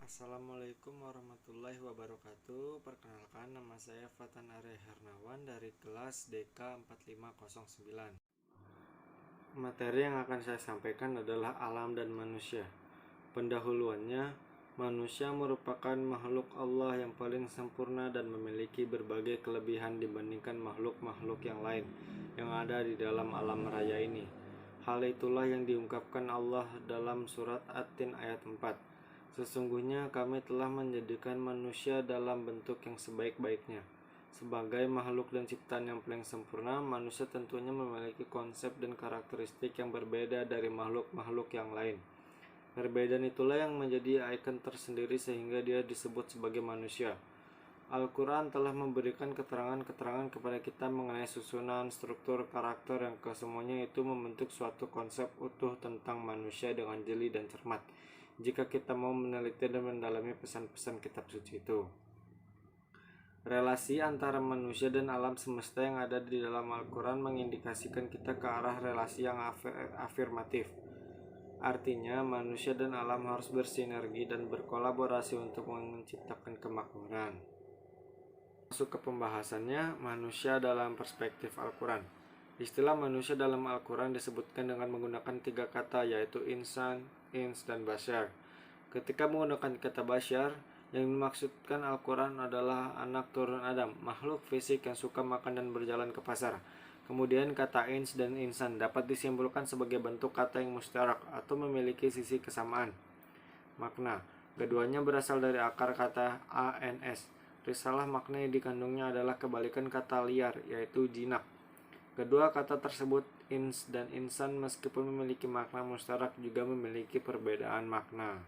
Assalamualaikum warahmatullahi wabarakatuh. Perkenalkan, nama saya Fatan Arya Hernawan dari kelas DK 4509. Materi yang akan saya sampaikan adalah alam dan manusia. Pendahuluannya, manusia merupakan makhluk Allah yang paling sempurna dan memiliki berbagai kelebihan dibandingkan makhluk-makhluk yang lain yang ada di dalam alam raya ini. Hal itulah yang diungkapkan Allah dalam surat At-Tin ayat 4. Sesungguhnya kami telah menjadikan manusia dalam bentuk yang sebaik-baiknya. Sebagai makhluk dan ciptaan yang paling sempurna, manusia tentunya memiliki konsep dan karakteristik yang berbeda dari makhluk-makhluk yang lain. Perbedaan itulah yang menjadi ikon tersendiri sehingga dia disebut sebagai manusia. Al-Quran telah memberikan keterangan-keterangan kepada kita mengenai susunan, struktur, karakter yang kesemuanya itu membentuk suatu konsep utuh tentang manusia dengan jeli dan cermat jika kita mau meneliti dan mendalami pesan-pesan kitab suci itu. Relasi antara manusia dan alam semesta yang ada di dalam Al-Quran mengindikasikan kita ke arah relasi yang afirmatif. Artinya, manusia dan alam harus bersinergi dan berkolaborasi untuk menciptakan kemakmuran. Masuk ke pembahasannya, manusia dalam perspektif Al-Quran. Istilah manusia dalam Al-Quran disebutkan dengan menggunakan 3 kata, yaitu insan, ins, dan basyar. Ketika menggunakan kata basyar, yang dimaksudkan Al-Quran adalah anak turun Adam, makhluk fisik yang suka makan dan berjalan ke pasar. Kemudian kata ins dan insan dapat disimpulkan sebagai bentuk kata yang musyarak atau memiliki sisi kesamaan makna. Keduanya berasal dari akar kata ans. Risalah makna yang dikandungnya adalah kebalikan kata liar, yaitu jinak. Kedua kata tersebut, ins dan insan, meskipun memiliki makna musyarak, juga memiliki perbedaan makna.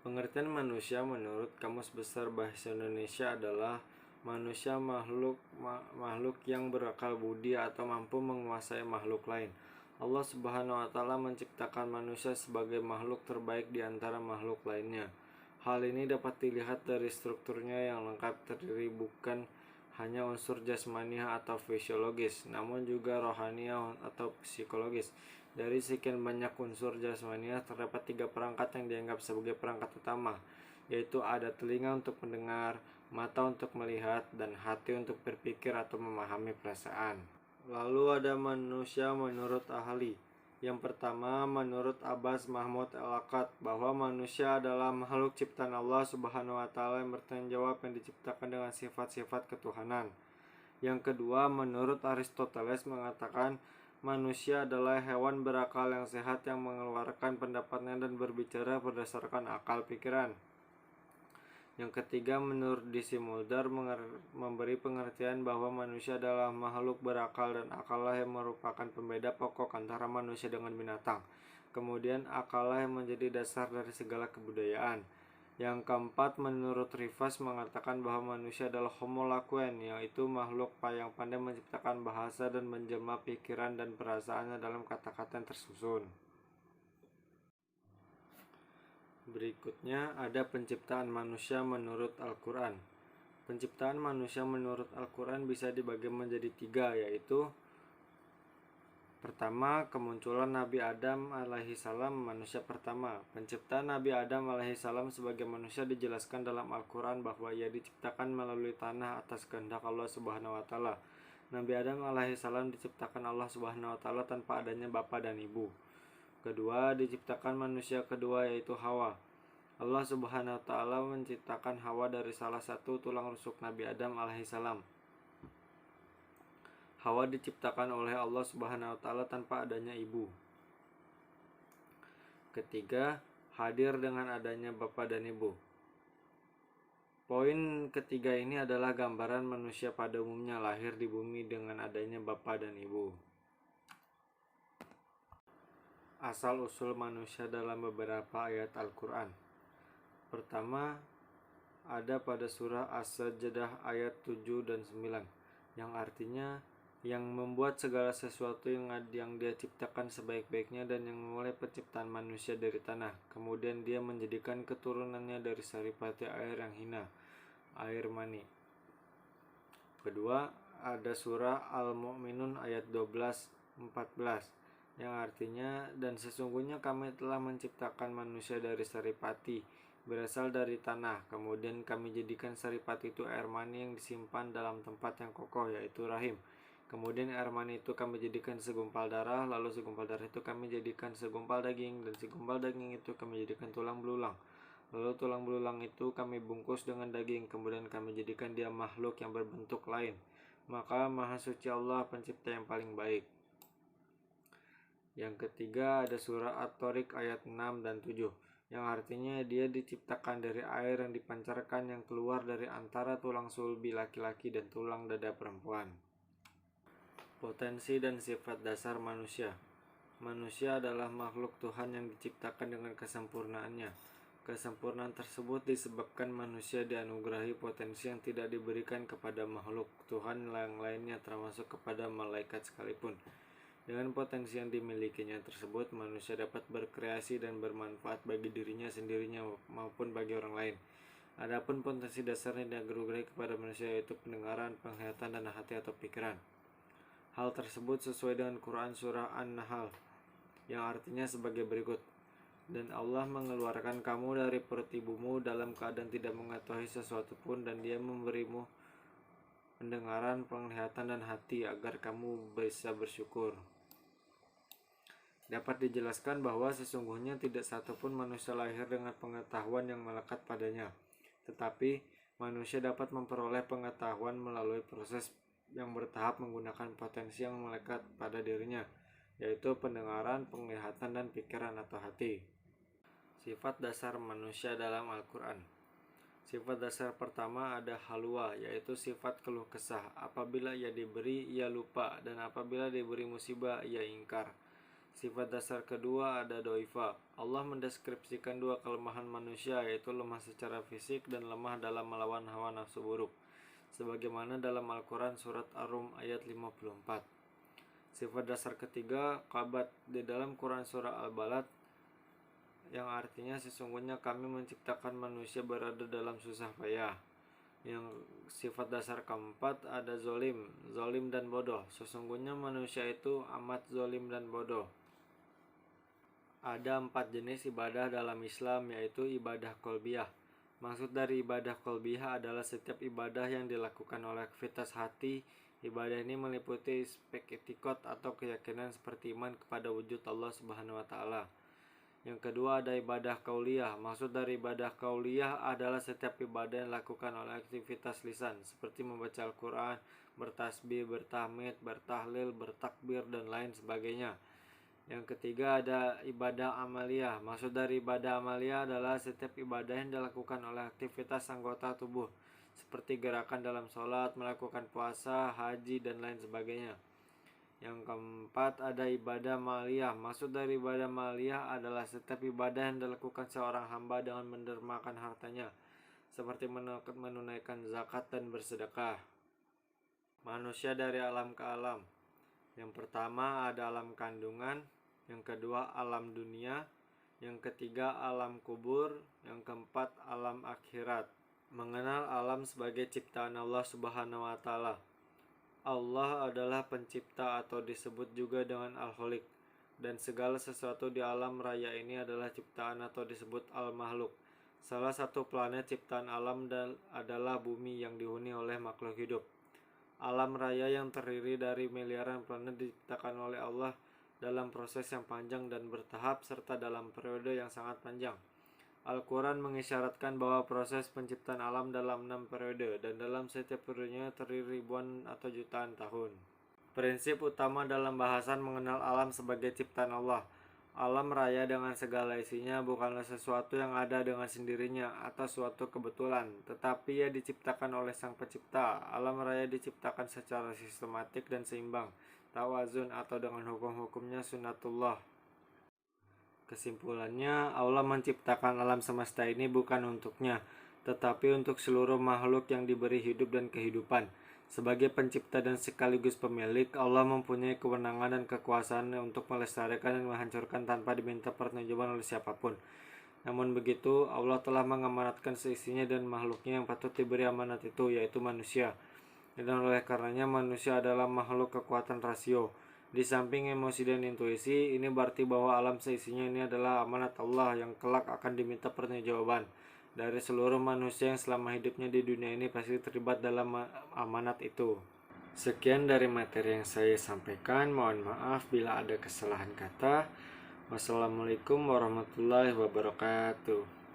Pengertian manusia menurut Kamus Besar Bahasa Indonesia adalah manusia makhluk yang berakal budi atau mampu menguasai makhluk lain. Allah Subhanahu wa Ta'ala menciptakan manusia sebagai makhluk terbaik di antara makhluk lainnya. Hal ini dapat dilihat dari strukturnya yang lengkap, terdiri bukan hanya unsur jasmaniah atau fisiologis, namun juga rohaniah atau psikologis. Dari sekian banyak unsur jasmaniah, terdapat 3 perangkat yang dianggap sebagai perangkat utama, yaitu ada telinga untuk mendengar, mata untuk melihat, dan hati untuk berpikir atau memahami perasaan. Lalu ada manusia menurut ahli. Yang pertama, menurut Abbas Mahmud Al-Aqad, bahwa manusia adalah makhluk ciptaan Allah Subhanahu wa Ta'ala yang bertanggung jawab, yang diciptakan dengan sifat-sifat ketuhanan. Yang kedua, menurut Aristoteles mengatakan manusia adalah hewan berakal yang sehat yang mengeluarkan pendapatnya dan berbicara berdasarkan akal pikiran. Yang ketiga, menurut D.C. Mulder memberi pengertian bahwa manusia adalah makhluk berakal dan akallah yang merupakan pembeda pokok antara manusia dengan binatang. Kemudian akallah yang menjadi dasar dari segala kebudayaan. Yang keempat, menurut Rivas mengatakan bahwa manusia adalah homo laquen, yaitu makhluk yang pandai menciptakan bahasa dan menjelma pikiran dan perasaannya dalam kata-kata yang tersusun. Berikutnya ada penciptaan manusia menurut Al-Quran. Penciptaan manusia menurut Al-Quran bisa dibagi menjadi 3, yaitu pertama, kemunculan Nabi Adam alaihissalam, manusia pertama. Penciptaan Nabi Adam alaihissalam sebagai manusia dijelaskan dalam Al-Quran bahwa ia diciptakan melalui tanah atas kehendak Allah Subhanahu wa Ta'ala. Nabi Adam alaihissalam diciptakan Allah Subhanahu wa Ta'ala tanpa adanya bapa dan ibu. Kedua, diciptakan manusia kedua, yaitu Hawa. Allah Subhanahu wa Ta'ala menciptakan Hawa dari salah satu tulang rusuk Nabi Adam alaihissalam. Hawa diciptakan oleh Allah Subhanahu wa Ta'ala tanpa adanya ibu. Ketiga, hadir dengan adanya bapa dan ibu. Poin ketiga ini adalah gambaran manusia pada umumnya lahir di bumi dengan adanya bapa dan ibu. Asal-usul manusia dalam beberapa ayat Al-Quran. Pertama, ada pada surah As-Sajdah ayat 7 dan 9, yang artinya yang membuat segala sesuatu yang dia ciptakan sebaik-baiknya dan yang memulai penciptaan manusia dari tanah. Kemudian dia menjadikan keturunannya dari saripati air yang hina, air mani. Kedua, ada surah Al-Mu'minun ayat 12-14, yang artinya, dan sesungguhnya kami telah menciptakan manusia dari saripati, berasal dari tanah, kemudian kami jadikan saripati itu air mani yang disimpan dalam tempat yang kokoh, yaitu rahim. Kemudian air mani itu kami jadikan segumpal darah, lalu segumpal darah itu kami jadikan segumpal daging, dan segumpal daging itu kami jadikan tulang belulang. Lalu tulang belulang itu kami bungkus dengan daging, kemudian kami jadikan dia makhluk yang berbentuk lain. Maka Maha Suci Allah, pencipta yang paling baik. Yang ketiga ada surah At-Tariq ayat 6 dan 7, yang artinya dia diciptakan dari air yang dipancarkan yang keluar dari antara tulang sulbi laki-laki dan tulang dada perempuan. Potensi dan sifat dasar manusia. Manusia adalah makhluk Tuhan yang diciptakan dengan kesempurnaannya. Kesempurnaan tersebut disebabkan manusia dianugerahi potensi yang tidak diberikan kepada makhluk Tuhan yang lainnya, termasuk kepada malaikat sekalipun. Dengan potensi yang dimilikinya tersebut, manusia dapat berkreasi dan bermanfaat bagi dirinya sendirinya maupun bagi orang lain. Adapun potensi dasarnya yang dianugerahi kepada manusia yaitu pendengaran, penglihatan, dan hati atau pikiran. Hal tersebut sesuai dengan Quran surah An-Nahl, yang artinya sebagai berikut. Dan Allah mengeluarkan kamu dari perut ibumu dalam keadaan tidak mengetahui sesuatu pun, dan dia memberimu pendengaran, penglihatan, dan hati agar kamu bisa bersyukur. Dapat dijelaskan bahwa sesungguhnya tidak satupun manusia lahir dengan pengetahuan yang melekat padanya, tetapi manusia dapat memperoleh pengetahuan melalui proses yang bertahap menggunakan potensi yang melekat pada dirinya, yaitu pendengaran, penglihatan, dan pikiran atau hati. Sifat dasar manusia dalam Al-Quran. Sifat dasar pertama ada halwa, yaitu sifat keluh kesah. Apabila ia diberi, ia lupa, dan apabila diberi musibah, ia ingkar. Sifat dasar kedua ada doifa. Allah mendeskripsikan dua kelemahan manusia, yaitu lemah secara fisik dan lemah dalam melawan hawa nafsu buruk, sebagaimana dalam Al-Quran surat Ar-Rum ayat 54. Sifat dasar ketiga kabat di dalam Quran surah Al-Balad, yang artinya sesungguhnya kami menciptakan manusia berada dalam susah payah. Yang sifat dasar keempat ada zolim dan bodoh. Sesungguhnya manusia itu amat zolim dan bodoh. Ada 4 jenis ibadah dalam Islam, yaitu ibadah qalbiyah. Maksud dari ibadah qalbiyah adalah setiap ibadah yang dilakukan oleh aktivitas hati. Ibadah ini meliputi aspek etikot atau keyakinan seperti iman kepada wujud Allah Subhanahu wa taala. Yang kedua ada ibadah qauliyah. Maksud dari ibadah qauliyah adalah setiap ibadah yang dilakukan oleh aktivitas lisan, seperti membaca Al-Quran, bertasbih, bertahmid, bertahlil, bertakbir, dan lain sebagainya. Yang ketiga ada ibadah amaliyah. Maksud dari ibadah amaliyah adalah setiap ibadah yang dilakukan oleh aktivitas anggota tubuh, seperti gerakan dalam sholat, melakukan puasa, haji, dan lain sebagainya. Yang keempat ada ibadah maliyah. Maksud dari ibadah maliyah adalah setiap ibadah yang dilakukan seorang hamba dengan mendermakan hartanya, seperti menunaikan zakat dan bersedekah. Manusia dari alam ke alam. Yang pertama ada alam kandungan, yang kedua alam dunia, yang ketiga alam kubur, yang keempat alam akhirat. Mengenal alam sebagai ciptaan Allah Subhanahu wa taala. Allah adalah pencipta atau disebut juga dengan Al-Khaliq, dan segala sesuatu di alam raya ini adalah ciptaan atau disebut Al-Makhluk. Salah satu planet ciptaan alam adalah bumi yang dihuni oleh makhluk hidup. Alam raya yang terdiri dari miliaran planet diciptakan oleh Allah dalam proses yang panjang dan bertahap serta dalam periode yang sangat panjang. Al-Quran mengisyaratkan bahwa proses penciptaan alam dalam 6 periode, dan dalam setiap periodenya terdiri ribuan atau jutaan tahun. Prinsip utama dalam bahasan mengenal alam sebagai ciptaan Allah. Alam raya dengan segala isinya bukanlah sesuatu yang ada dengan sendirinya atau suatu kebetulan, tetapi ia diciptakan oleh Sang Pencipta. Alam raya diciptakan secara sistematik dan seimbang, tawazun atau dengan hukum-hukumnya sunnatullah. Kesimpulannya, Allah menciptakan alam semesta ini bukan untuknya, tetapi untuk seluruh makhluk yang diberi hidup dan kehidupan. Sebagai pencipta dan sekaligus pemilik, Allah mempunyai kewenangan dan kekuasaan untuk melestarikan dan menghancurkan tanpa diminta pertanggungjawaban oleh siapapun. Namun begitu, Allah telah mengamanatkan seisinya dan makhluknya yang patut diberi amanat itu, yaitu manusia. Dan oleh karenanya manusia adalah makhluk kekuatan rasio. Di samping emosi dan intuisi, ini berarti bahwa alam seisinya ini adalah amanat Allah yang kelak akan diminta pertanggungjawaban dari seluruh manusia yang selama hidupnya di dunia ini pasti terlibat dalam amanat itu. Sekian dari materi yang saya sampaikan. Mohon maaf bila ada kesalahan kata. Wassalamualaikum warahmatullahi wabarakatuh.